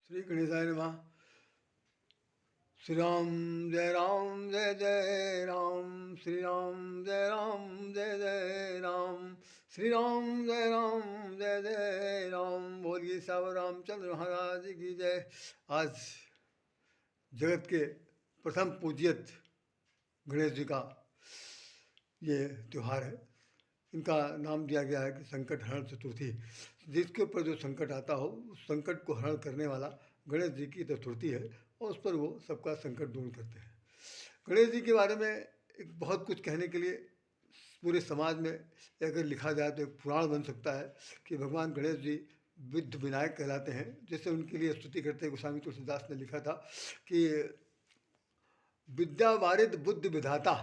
श्री गणेशाय नमः। श्री राम जय जय राम, श्री राम जय जय राम, श्री राम जय राम। बोलिए सावर रामचंद्र महाराज की जय। आज जगत के प्रथम पूज्यत गणेश जी का ये त्यौहार है। इनका नाम दिया गया है कि संकट हरण चतुर्थी। जिसके ऊपर जो संकट आता हो उस संकट को हरण करने वाला गणेश जी की चतुर्थी है और उस पर वो सबका संकट दूर करते हैं। गणेश जी के बारे में एक बहुत कुछ कहने के लिए पूरे समाज में अगर लिखा जाए तो एक पुराण बन सकता है कि भगवान गणेश जी विद्ध विनायक कहलाते हैं। जैसे उनके लिए स्तुति करते हैं गोस्वामी तुलसीदास ने लिखा था कि विद्या वारिद बुद्ध विधाता।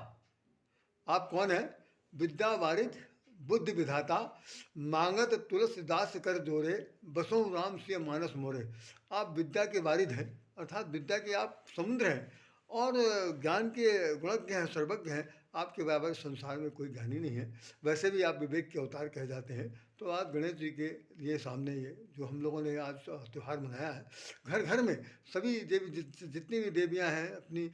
आप कौन है? विद्या वारिद बुद्धि विधाता, मांगत तुलसीदास कर जोरे, बसों राम से मानस मोरे। आप विद्या के वारिद हैं, अर्थात विद्या के आप समुद्र हैं और ज्ञान के गुणज्ञ हैं, सर्वज्ञ हैं। आपके बराबर संसार में कोई ज्ञानी नहीं है। वैसे भी आप विवेक के अवतार कहे जाते हैं। तो आज गणेश जी के ये सामने ये जो हम लोगों ने आज त्यौहार मनाया है, घर घर में सभी देवी जितनी भी देवियाँ हैं, अपनी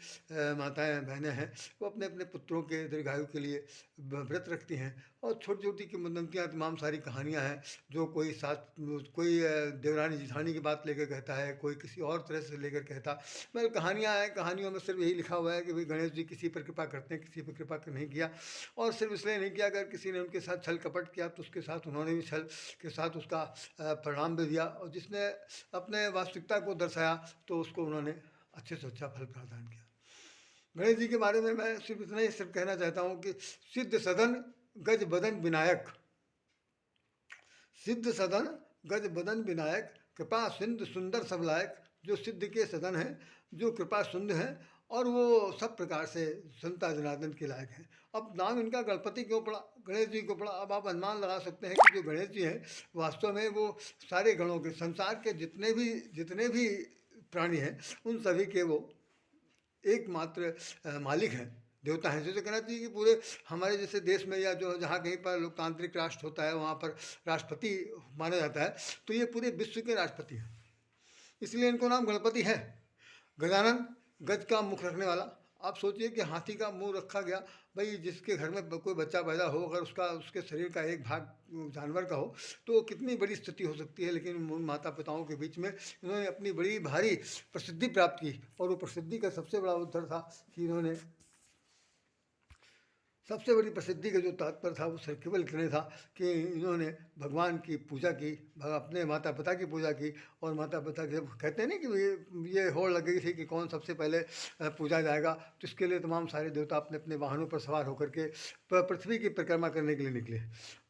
माताएं बहनें हैं, वो अपने अपने पुत्रों के दीर्घायु के लिए व्रत रखती हैं। और छोटी छोटी किंवदंतियाँ तमाम सारी कहानियाँ हैं जो कोई कोई देवरानी जिठानी की बात लेकर कहता है, कोई किसी और तरह से लेकर कहता। मतलब कहानियाँ हैं, कहानियों में सिर्फ यही लिखा हुआ है कि भाई गणेश जी किसी पर कृपा करते हैं, किसी पर कृपा नहीं किया। और सिर्फ इसलिए नहीं किया, अगर किसी ने उनके साथ छल कपट किया तो उसके साथ उन्होंने भी छल के साथ उसका परिणाम भी दिया। और जिसने अपने वास्तविकता को दर्शाया तो उसको उन्होंने अच्छे से अच्छा फल प्रदान किया। गणेश जी के बारे में मैं सिर्फ इतना ही सिर्फ कहना चाहता हूँ कि सिद्ध सदन गज बदन विनायक, सिद्ध सदन गज बदन विनायक, कृपा सिंधु सुंदर सब लायक। जो सिद्ध के सदन हैं, जो कृपा सुंदर हैं और वो सब प्रकार से संता जनार्दन के लायक हैं। अब नाम इनका गणपति क्यों पड़ा, गणेश जी को पड़ा? अब आप अनुमान लगा सकते हैं कि जो गणेश जी हैं वास्तव में वो सारे गणों के, संसार के जितने भी प्राणी हैं उन सभी के वो एकमात्र मालिक हैं, देवता हैं। जैसे कहना चाहिए कि पूरे हमारे जैसे देश में या जो जहाँ कहीं पर लोकतांत्रिक राष्ट्र होता है वहाँ पर राष्ट्रपति माना जाता है, तो ये पूरे विश्व के राष्ट्रपति हैं, इसलिए इनको नाम गणपति है। गजानन, गज का मुख रखने वाला। आप सोचिए कि हाथी का मुंह रखा गया। भाई जिसके घर में कोई बच्चा पैदा हो, अगर उसके शरीर का एक भाग जानवर का हो तो कितनी बड़ी स्थिति हो सकती है। लेकिन उन माता पिताओं के बीच में इन्होंने अपनी बड़ी भारी प्रसिद्धि प्राप्त की और वो प्रसिद्धि का सबसे बड़ा उत्तर था कि इन्होंने सबसे बड़ी प्रसिद्धि का जो तात्पर्य था वो सिर्फ केवल इतने था कि इन्होंने भगवान की पूजा की, अपने माता पिता की पूजा की। और माता पिता के कहते हैं ना कि ये होड़ लग गई थी कि कौन सबसे पहले पूजा जाएगा, तो इसके लिए तमाम सारे देवता अपने अपने वाहनों पर सवार होकर के पृथ्वी की परिक्रमा करने के लिए निकले।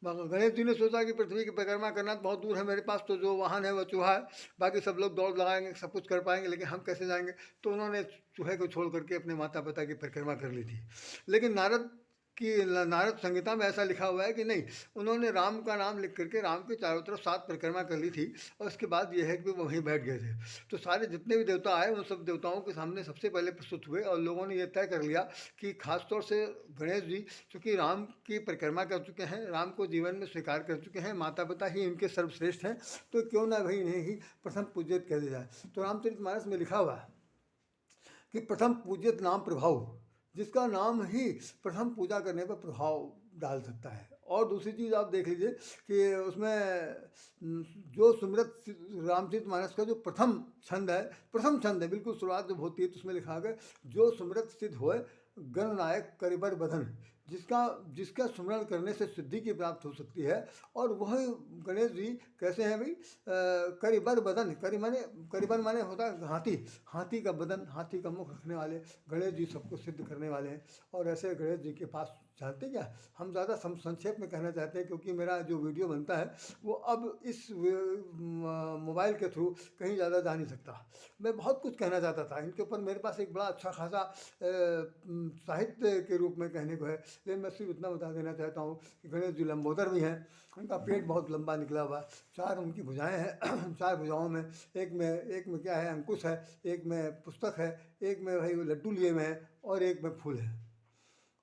गणेश जी ने सोचा कि पृथ्वी की परिक्रमा करना तो बहुत दूर है, मेरे पास तो जो वाहन है वो चूहा है, बाकी सब लोग दौड़ लगाएंगे, सब कुछ कर पाएंगे, लेकिन हम कैसे जाएंगे? तो उन्होंने चूहे को छोड़ करके अपने माता पिता की परिक्रमा कर ली थी। लेकिन नारद संहिता में ऐसा लिखा हुआ है कि नहीं, उन्होंने राम का नाम लिख करके राम के चारों तरफ 7 परिक्रमा कर ली थी और उसके बाद यह है कि वो वहीं बैठ गए थे। तो सारे जितने भी देवता आए उन सब देवताओं के सामने सबसे पहले प्रस्तुत हुए और लोगों ने यह तय कर लिया कि खासतौर से गणेश जी चूँकि राम की परिक्रमा कर चुके हैं, राम को जीवन में स्वीकार कर चुके हैं, माता पिता ही इनके सर्वश्रेष्ठ हैं, तो क्यों ना भाई इन्हें ही प्रथम पूज्यत कह दिया जाए। तो रामचरितमानस में लिखा हुआ है कि प्रथम पूज्यत नाम प्रभाव, जिसका नाम ही प्रथम पूजा करने पर प्रभाव डाल सकता है। और दूसरी चीज़ आप देख लीजिए कि उसमें जो सुमिरत रामचरितमानस का जो प्रथम छंद है, बिल्कुल शुरुआत जब होती है तो उसमें लिखा गया जो सुमिरत सिद्ध होए गणनायक करिबर बधन, जिसका स्मरण करने से सिद्धि की प्राप्त हो सकती है। और वह गणेश जी कैसे हैं भाई? करिबर बदन, करिबर माने होता है हाथी, हाथी का बदन, हाथी का मुख रखने वाले गणेश जी सबको सिद्ध करने वाले हैं। और ऐसे गणेश जी के पास जानते क्या, हम ज़्यादा संक्षेप में कहना चाहते हैं क्योंकि मेरा जो वीडियो बनता है वो अब इस मोबाइल के थ्रू कहीं ज़्यादा जा नहीं सकता। मैं बहुत कुछ कहना चाहता था इनके ऊपर, मेरे पास एक बड़ा अच्छा खासा साहित्य के रूप में कहने को है, लेकिन मैं सिर्फ इतना बता देना चाहता हूँ कि गणेश जी लंबोदर भी हैं, उनका पेट बहुत लंबा निकला हुआ है, 4 उनकी भुजाएँ हैं 4 भुजाओं में एक में क्या है, अंकुश है, एक में पुस्तक है, एक में भाई लड्डू लिए हुए हैं और एक में फूल है।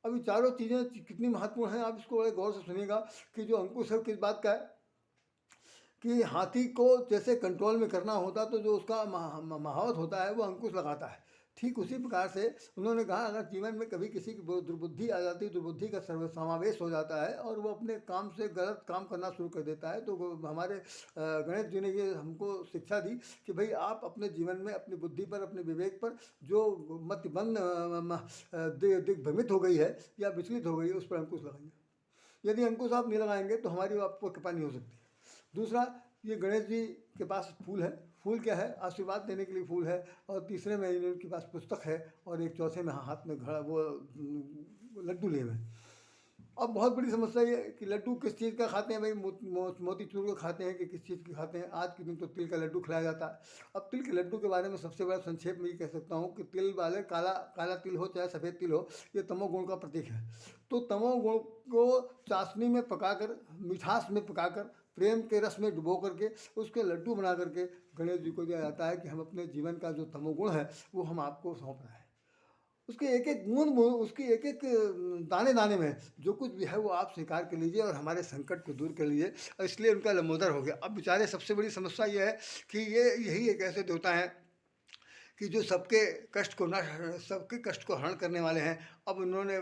अब ये चारों चीज़ें कितनी महत्वपूर्ण हैं, आप इसको बड़े गौर से सुनिएगा कि जो अंकुश है किस बात का है कि हाथी को जैसे कंट्रोल में करना होता तो जो उसका महावत होता है वो अंकुश लगाता है, ठीक उसी प्रकार से उन्होंने कहा अगर जीवन में कभी किसी की दुर्बुद्धि आ जाती है, दुर्बुद्धि का सर्व समावेश हो जाता है और वो अपने काम से गलत काम करना शुरू कर देता है, तो हमारे गणेश जी ने ये हमको शिक्षा दी कि भाई आप अपने जीवन में अपनी बुद्धि पर, अपने विवेक पर जो मतिमंद दिग्भ्रमित हो गई है या विचलित हो गई है उस पर अंकुश लगाइए। यदि अंकुश आप नहीं लगाएंगे तो हमारी आपको कृपा नहीं हो सकती। दूसरा, ये गणेश जी के पास फूल है। फूल क्या है? आशीर्वाद देने के लिए फूल है। और तीसरे में इनके पास पुस्तक है और एक चौथे में हाथ में घड़ा वो लड्डू लिए हुए हैं। अब बहुत बड़ी समस्या ये है कि लड्डू किस चीज़ का खाते हैं भाई, मोतीचूर का खाते हैं कि किस चीज़ के खाते हैं? आज के दिन तो तिल का लड्डू खिलाया जाता है। अब तिल के लड्डू के बारे में सबसे बड़ा संक्षेप में ये कह सकता हूँ कि तिल वाले काला काला तिल हो चाहे सफ़ेद तिल हो, ये तमोगुण का प्रतीक है। तो तमोगुण को चाशनी में पकाकर, मिठास में पकाकर, प्रेम के रस में डुबो करके उसके लड्डू बना करके गणेश जी को दिया जाता है कि हम अपने जीवन का जो तमोगुण है वो हम आपको सौंप रहे हैं। उसके एक एक बूंद, उसकी एक एक दाने दाने में जो कुछ भी है वो आप स्वीकार कर लीजिए और हमारे संकट को दूर कर लीजिए। और इसलिए उनका लंबोदर हो गया। अब बेचारे सबसे बड़ी समस्या ये है कि यही एक ऐसे देवता हैं कि जो सबके कष्ट को सबके कष्ट को हरण करने वाले हैं। अब उन्होंने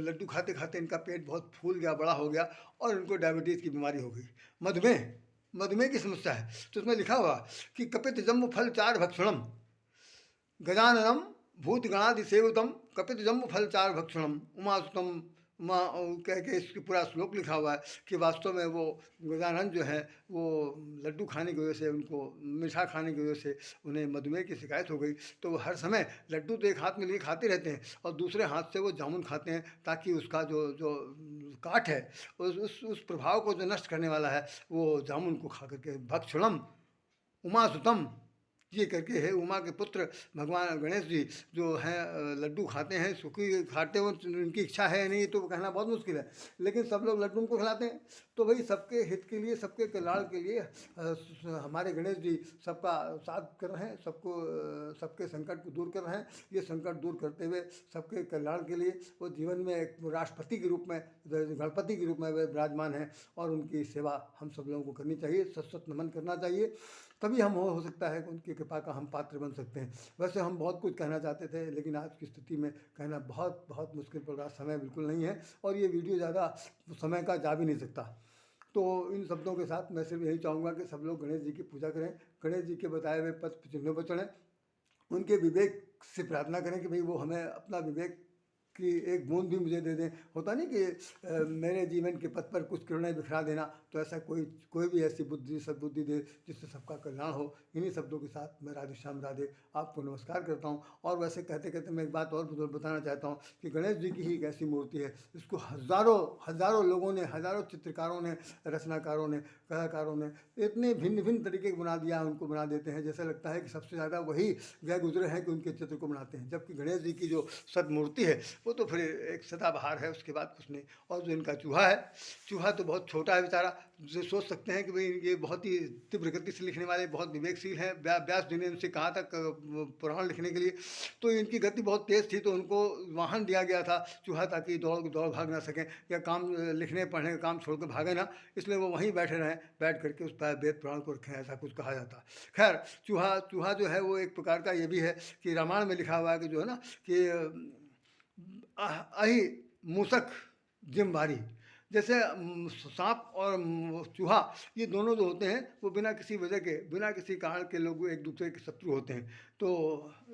लड्डू खाते खाते इनका पेट बहुत फूल गया, बड़ा हो गया और उनको डायबिटीज़ की बीमारी हो गई। मधुमेह, मधुमेह की समस्या है। तो उसमें लिखा हुआ कि कपित जम्बु फल चार भक्षणम गजाननम भूतगणादिसेवितम कपित जम्बु फल चार भक्षणम उमासुतम उमा कह के इसकी पूरा श्लोक लिखा हुआ है कि वास्तव में वो गजानन जो है वो लड्डू खाने की वजह से, उनको मीठा खाने की वजह से उन्हें मधुमेह की शिकायत हो गई। तो वो हर समय लड्डू तो एक हाथ में लिए खाते रहते हैं और दूसरे हाथ से वो जामुन खाते हैं ताकि उसका जो जो काट है उस प्रभाव को जो नष्ट करने वाला है वो जामुन को खा करके। भक्षणम उमासुतम, ये करके है उमा के पुत्र भगवान गणेश जी जो हैं लड्डू खाते हैं। सुखी खाते हो, उनकी इच्छा है नहीं तो कहना बहुत मुश्किल है, लेकिन सब लोग लड्डू उनको खिलाते हैं। तो भाई सबके हित के लिए, सबके कल्याण के लिए हमारे गणेश जी सबका साथ कर रहे हैं, सबको सबके संकट को दूर कर रहे हैं। ये संकट दूर करते हुए सबके कल्याण के लिए वो जीवन में एक राष्ट्रपति के रूप में, गणपति के रूप में वे विराजमान हैं और उनकी सेवा हम सब लोगों को करनी चाहिए, सशक्त नमन करना चाहिए। तभी हम हो सकता है कि उनकी कृपा का हम पात्र बन सकते हैं। वैसे हम बहुत कुछ कहना चाहते थे लेकिन आज की स्थिति में कहना बहुत बहुत मुश्किल पड़ रहा, समय बिल्कुल नहीं है और ये वीडियो ज़्यादा समय का जा भी नहीं सकता। तो इन शब्दों के साथ मैं सिर्फ यही चाहूँगा कि सब लोग गणेश जी की पूजा करें, गणेश जी के बताए हुए पथ चिन्हों पर चढ़ें, उनके विवेक से प्रार्थना करें कि भाई वो हमें अपना विवेक कि एक बूंद भी मुझे दे दें। होता नहीं कि मेरे जीवन के पथ पर कुछ किरणें बिखरा देना, तो ऐसा कोई भी ऐसी बुद्धि सद्बुद्धि दे जिससे सबका कल्याण हो। इन्हीं शब्दों के साथ मैं राधे श्याम राधे आपको नमस्कार करता हूँ। और वैसे कहते कहते मैं एक बात और बताना चाहता हूँ कि गणेश जी की ही एक ऐसी मूर्ति है, इसको हज़ारों हज़ारों लोगों ने, हज़ारों चित्रकारों ने, रचनाकारों ने, कलाकारों ने इतने भिन्न भिन्न तरीके के बना दिया, उनको बना देते हैं जैसा लगता है कि सबसे ज़्यादा वही गए गुजरे हैं कि उनके चित्र को बनाते हैं। जबकि गणेश जी की जो सदमूर्ति है वो तो फिर एक सदाबहार है, उसके बाद कुछ नहीं। और जो इनका चूहा है, चूहा तो बहुत छोटा है बेचारा, जो सोच सकते हैं कि भाई ये बहुत ही तीव्र गति से लिखने वाले, बहुत विवेकशील हैं। व्यास जी ने उनसे कहा था पुराण लिखने के लिए, तो इनकी गति बहुत तेज़ थी, तो उनको वाहन दिया गया था चूहा, ताकि दौड़ भाग ना सकें या काम लिखने पढ़ने का काम छोड़ कर भागे ना, इसलिए वो वहीं बैठे रहें, बैठ करके उस पर वेद पुराण को रखें, ऐसा कुछ कहा जाता। खैर चूहा जो है वो एक प्रकार का ये भी है कि रामायण में लिखा हुआ है कि जो है ना कि अहि मूसक जिम्बारी, जैसे सांप और चूहा ये दोनों जो होते हैं वो बिना किसी वजह के, बिना किसी कारण के लोग एक दूसरे के शत्रु होते हैं। तो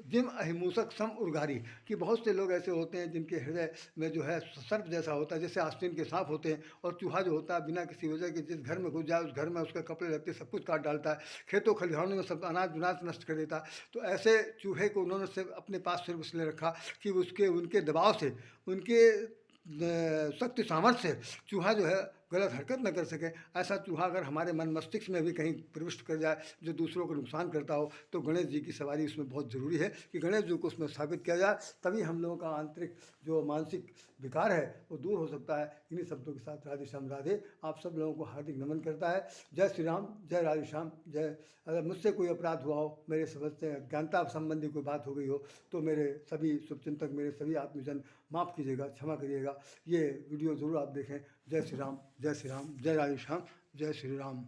जिम अहिमूसक सम उर्गारी, कि बहुत से लोग ऐसे होते हैं जिनके हृदय में जो है सर्प जैसा होता है, जैसे आस्तीन के सांप होते हैं। और चूहा जो होता है बिना किसी वजह के जिस घर में घुस जाए उस घर में उसके कपड़े लगते सब कुछ काट डालता है, खेतों खलिहानों में सब अनाज विनाज नष्ट कर देता है। तो ऐसे चूहे को उन्होंने सिर्फ अपने पास सिर्फ इसलिए रखा कि उनके दबाव से, उनके शक्ति सामर्थ्य से चूहा जो है गलत हरकत न कर सके। ऐसा चूहा अगर हमारे मन मस्तिष्क में भी कहीं प्रविष्ट कर जाए जो दूसरों को नुकसान करता हो, तो गणेश जी की सवारी उसमें बहुत ज़रूरी है कि गणेश जी को उसमें स्थापित किया जाए, तभी हम लोगों का आंतरिक जो मानसिक विकार है वो दूर हो सकता है। इन्हीं शब्दों के साथ राधे श्याम राधे आप सब लोगों को हार्दिक नमन करता है। जय श्री राम, जय राधे श्याम, जय। अगर मुझसे कोई अपराध हुआ हो, मेरे समझ से अज्ञानता संबंधी कोई बात हो गई हो, तो मेरे सभी शुभचिंतक, मेरे सभी आत्मजन माफ़ कीजिएगा, क्षमा करिएगा। ये वीडियो ज़रूर आप देखें। जय श्री राम, जय श्री राम, जय राधे श्याम, जय श्री राम।